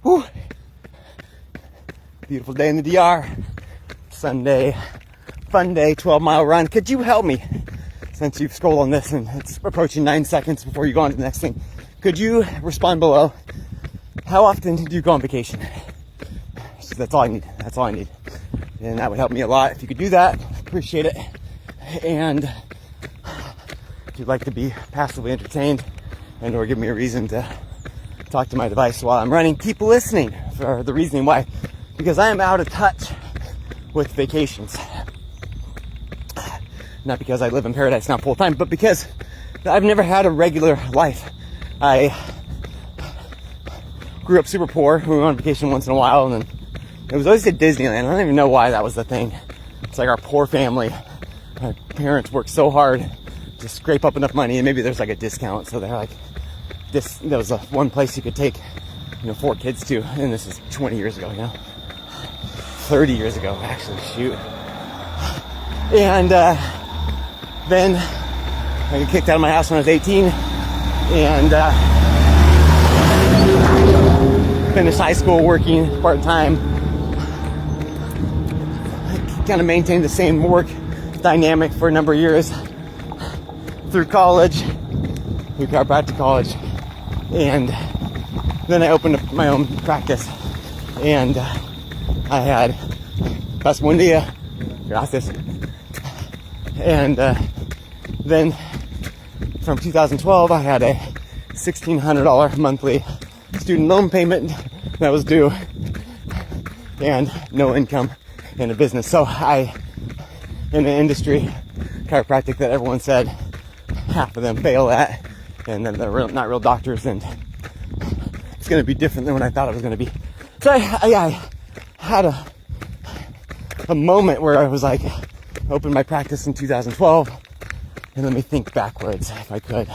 Whew. Beautiful day in the DR. Sunday, fun day, 12-mile run. Could you help me? Since you've scrolled on this and it's approaching 9 seconds before you go on to the next thing, could you respond below? How often do you go on vacation? So that's all I need. That's all I need. And that would help me a lot. If you could do that, appreciate it. And if you'd like to be passively entertained and or give me a reason to talk to my device while I'm running, keep listening for the reasoning why. Because I am out of touch with vacations. Not because I live in paradise now full time, but because I've never had a regular life. I grew up super poor. We went on vacation once in a while, and then it was always at Disneyland. I don't even know why that was the thing. It's like our poor family. My parents worked so hard to scrape up enough money, and maybe there's like a discount. So they're like, there was one place you could take, 4 kids to, and this is 20 years ago, 30 years ago, actually, shoot. And then I got kicked out of my house when I was 18, and finished high school working part-time. Kind of maintained the same work dynamic for a number of years through college, through chiropractic college, and then I opened up my own practice, and I had Pas buen dia, gracias. And then from 2012, I had a $1,600 monthly student loan payment that was due, and no income in a business. So I, in an industry, chiropractic, that everyone said half of them fail at, and then they're not real doctors, and it's going to be different than what I thought it was going to be. So I had a moment where I was like, opened my practice in 2012, and let me think backwards if I could.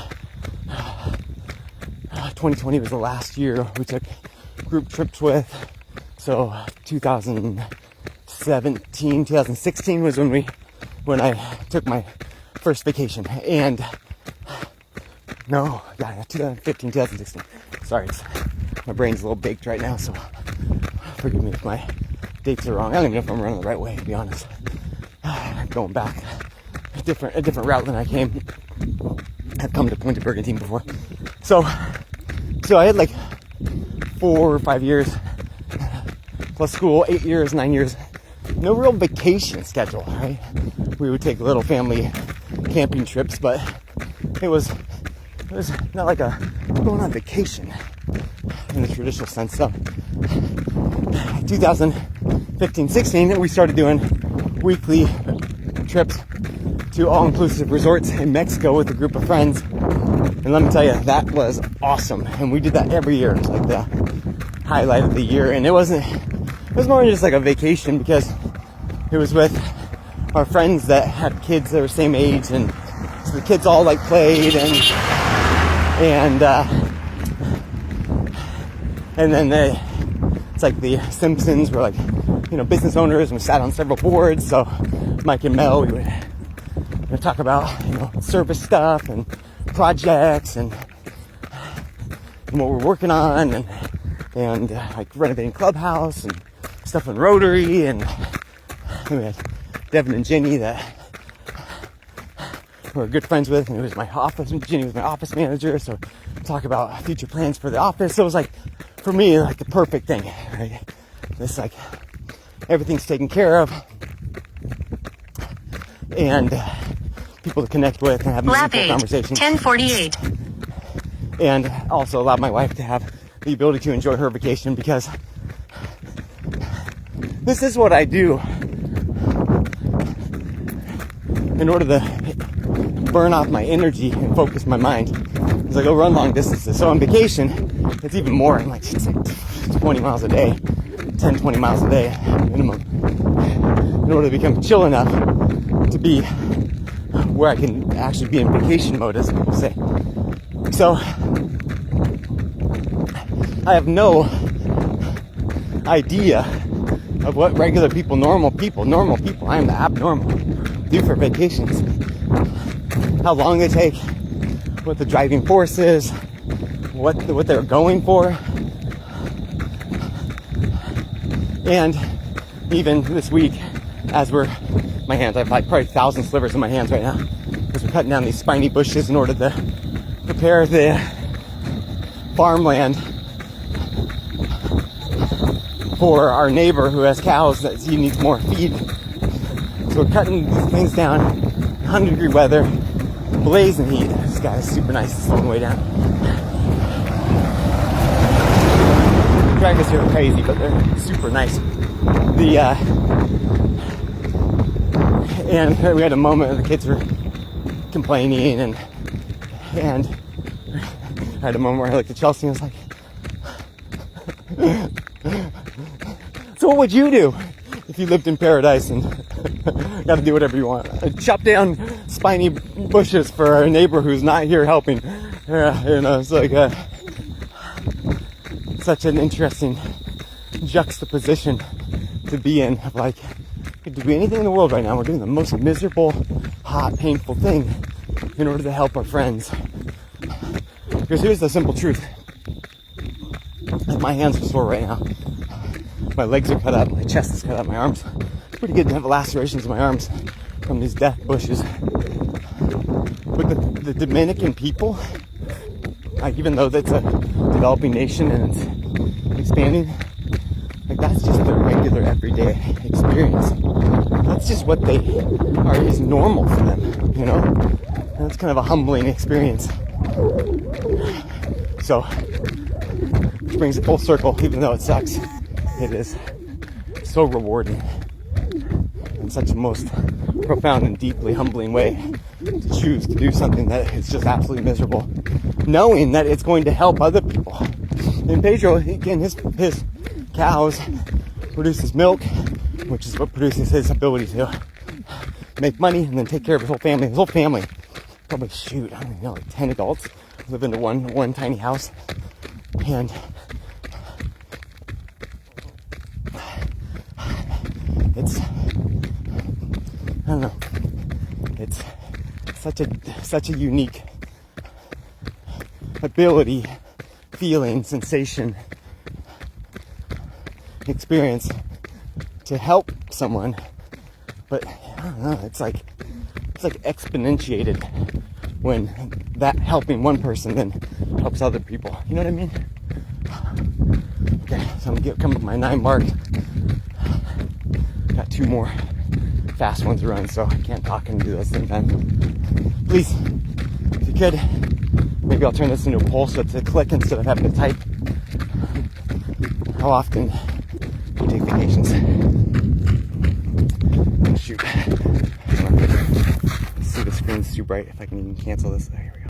2020 was the last year we took group trips with, so 2016 was when I took my first vacation, and 2015, 2016. Sorry, my brain's a little baked right now, so forgive me if my dates are wrong. I don't even know if I'm running the right way, to be honest. Going back a different route than I came. I've come to Point Brigantine before. So I had like 4 or 5 years plus school, 8 years, 9 years. No real vacation schedule, right? We would take little family camping trips, but it was not like going on vacation in the traditional sense. So 2015-16, we started doing weekly trips to all-inclusive resorts in Mexico with a group of friends. And let me tell you, that was awesome. And we did that every year. It was like the highlight of the year. And it was more than just like a vacation, because it was with our friends that had kids that were same age, and so the kids all like played, and then it's like the Simpsons were like, business owners, and we sat on several boards. So Mike and Mel, we would talk about, service stuff and projects and what we're working on, and like renovating Clubhouse and stuff in Rotary, and we had Devin and Jenny that we're good friends with, and Jenny was my office manager, so talk about future plans for the office. So it was like, for me, like the perfect thing, right? It's like everything's taken care of, and people to connect with and have meaningful conversations. 10:48. And also allowed my wife to have the ability to enjoy her vacation, because this is what I do in order to burn off my energy and focus my mind. Is I go run long distances. So on vacation, it's even more. It's like 20 miles a day, 10, 20 miles a day minimum, in order to become chill enough to be where I can actually be in vacation mode, as people say. So I have no idea of what regular people, normal people, I am the abnormal, do for vacations. How long they take, what the driving force is, what they're going for. And even this week, as my hands, I have like probably 1,000 slivers in my hands right now, because we're cutting down these spiny bushes in order to prepare the farmland for our neighbor who has cows that he needs more feed. So we're cutting these things down, 100-degree weather, blazing heat. This guy is super nice. It's on the way down. Dragons here are crazy, but they're super nice. And we had a moment where the kids were complaining, and I had a moment where I looked at Chelsea and was like, so what would you do if you lived in paradise and got to do whatever you want? Chop down spiny bushes for our neighbor who's not here helping. It's like such an interesting juxtaposition to be in. Like, we could do anything in the world right now. We're doing the most miserable, hot, painful thing in order to help our friends. Because here's the simple truth. My hands are sore right now. My legs are cut up, my chest is cut up, my arms. It's pretty good to have lacerations in my arms from these death bushes. But the Dominican people, even though that's a developing nation and it's expanding, like, that's just their regular everyday experience. That's just what is normal for them, you know? And it's kind of a humbling experience. So, which brings it full circle, even though it sucks. It is so rewarding in such a most profound and deeply humbling way to choose to do something that is just absolutely miserable, knowing that it's going to help other people. And Pedro, again, his cows produces milk, which is what produces his ability to make money and then take care of his whole family. His whole family, probably like 10 adults live in one tiny house. And it's, I don't know, it's such a unique ability, feeling, sensation, experience to help someone. But I don't know, it's like exponentiated when that helping one person then helps other people. You know what I mean? Okay, so I'm gonna come up with my 9 mark. Got 2 more fast ones to run, so I can't talk and do this at the same time. Please, if you could, maybe I'll turn this into a poll so it's a click instead of having to type. How often do you take vacations? Shoot. Let's see, the screen's too bright. If I can even cancel this. Here we go.